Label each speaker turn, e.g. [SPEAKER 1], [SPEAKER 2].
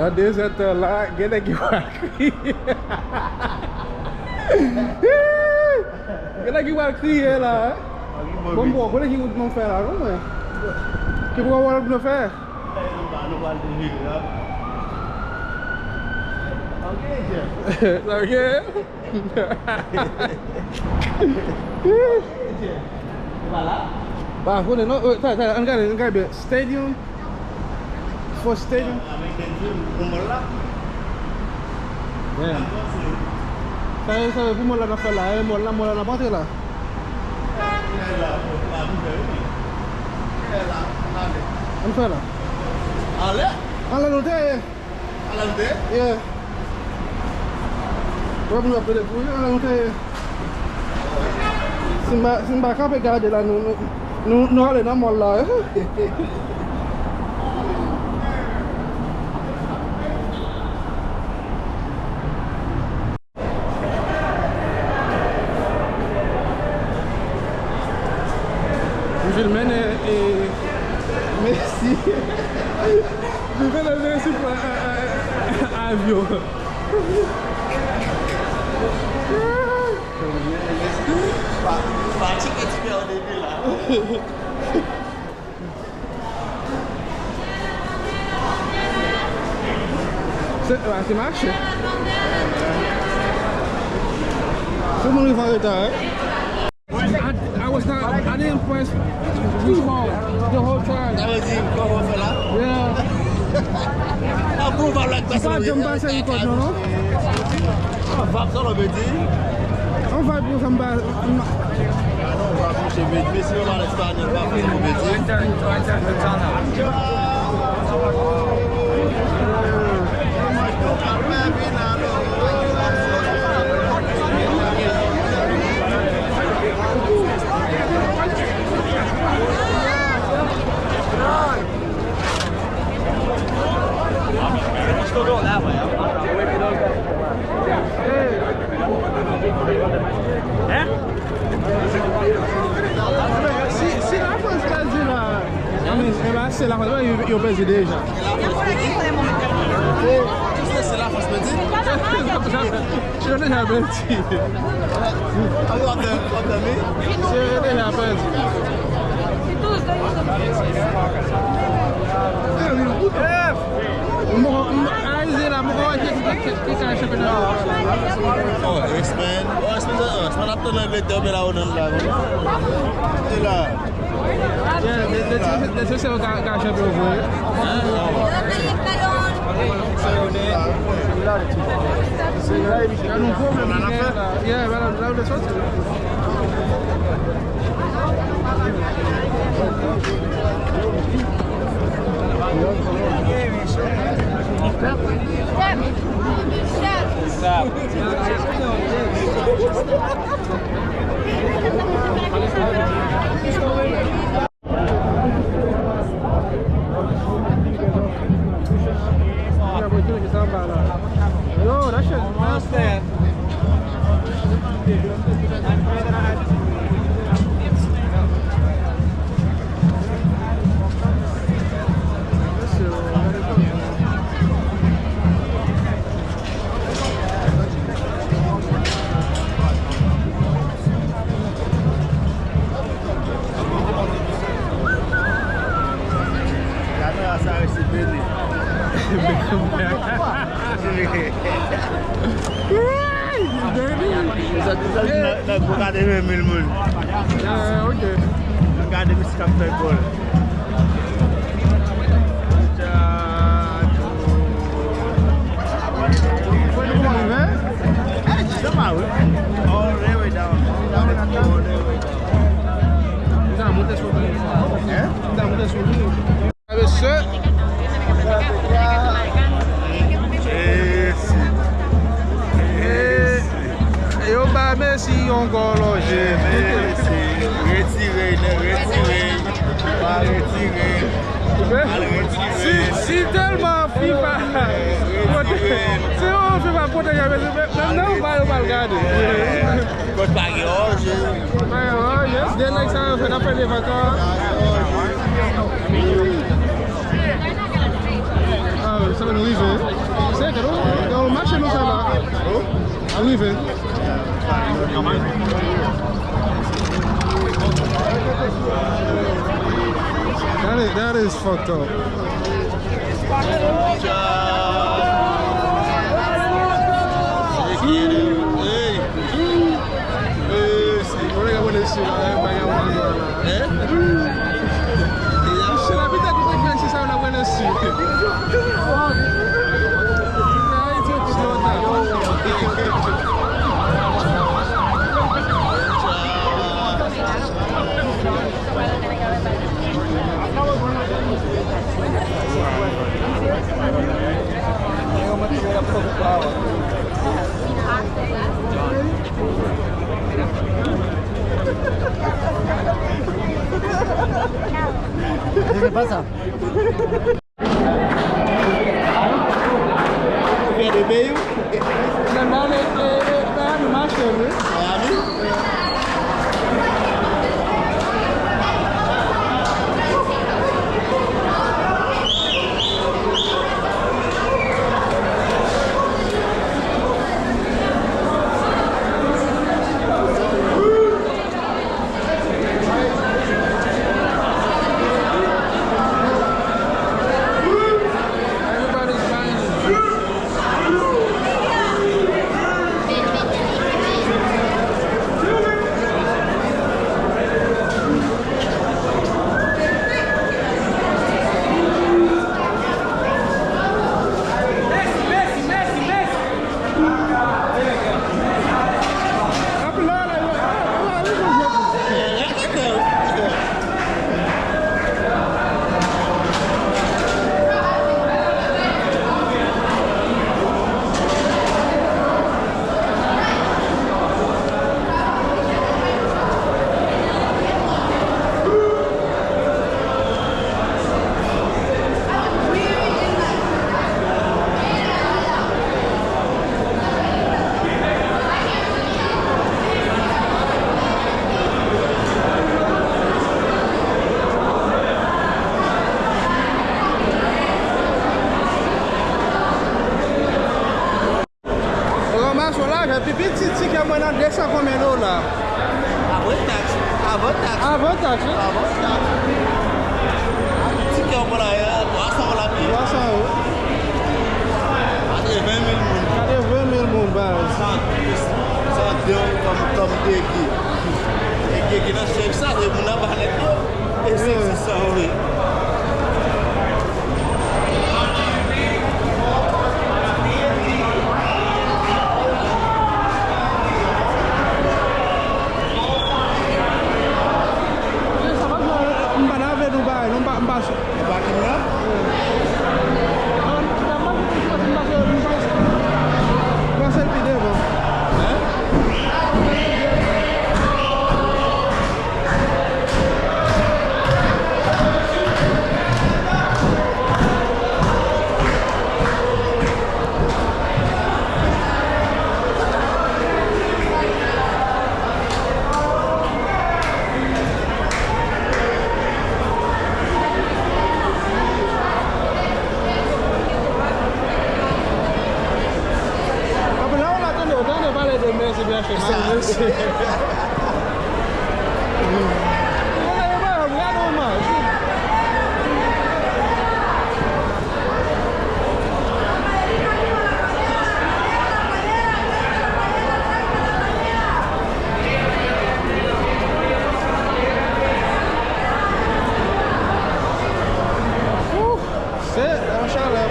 [SPEAKER 1] Dat is het la, get aqui aqui. Get aqui aqui lá. Vamos embora, quando é que não faz lá, não é? Que boa hora não faz? Não vale de rir, né? Okay. Vai lá? Bah, quando não, tá, engabe, stadium. For stadium. Yeah. Saya pun mula nak fela, mula nak apa lah? Apa fela? Ale nanti. Ale nanti? Ya. Berapa bulan beli? Ale nanti. Simba kau pergi aja lah, nu ale nak mula. Merci. Je vais la laisser pour un avion. C'est marché. Tout le monde est en retard. I didn't press respawn the whole time. That was him, come on, fella. Yeah. Approve of like that. Pas jump back say quoi non? Va ça le petit. On va pour ça bas. Non, on va coucher vite, mais si on va rester on va faire le petit.
[SPEAKER 2] Still going that way. Yeah?
[SPEAKER 1] Se lá fosse fazer lá, sei lá, eu pensei déjà.
[SPEAKER 2] C'est là, faut se mettre.
[SPEAKER 1] Je l'ai déjà pensé. Je l'ai déjà pensé.
[SPEAKER 2] Oh, expand. Oh, expand up to the double out on that.
[SPEAKER 1] Yeah, this is a gacha over. Yeah, well, that's what. No, that shit nasty.
[SPEAKER 2] Regardez même le monde.
[SPEAKER 1] Ok.
[SPEAKER 2] Regardez mes capteurs bol. All the way down.
[SPEAKER 1] Dá muita sorte. É? Dá muita sorte. Sabe só? Merci encore logé.
[SPEAKER 2] Retirez.
[SPEAKER 1] Si tellement FIFA. Si on fait pas protéger, maintenant on va regarder.
[SPEAKER 2] Code bagage.
[SPEAKER 1] Yes, dès next time on fait après les vacances. Ah, ça va nous arriver. c'est que dans le marché, nous ça va. Arrivé. That is fucked up.
[SPEAKER 3] ¿Qué pasa?
[SPEAKER 2] Quer meio?
[SPEAKER 1] Não, no marché, viu? Petit que moi dans 200 combien $?
[SPEAKER 2] Avant taxe.
[SPEAKER 1] Avant taxe.
[SPEAKER 2] Avant taxe. Si tu as pour la 300 la pied.
[SPEAKER 1] 300 €.
[SPEAKER 2] Allez, 20 000 moun.
[SPEAKER 1] Allez, 20 000 moun base.
[SPEAKER 2] Ça comme des guides. Et qui n'a chef ça, les moun n'a pas net. Et c'est ça, oui.
[SPEAKER 1] C'est un chaleur.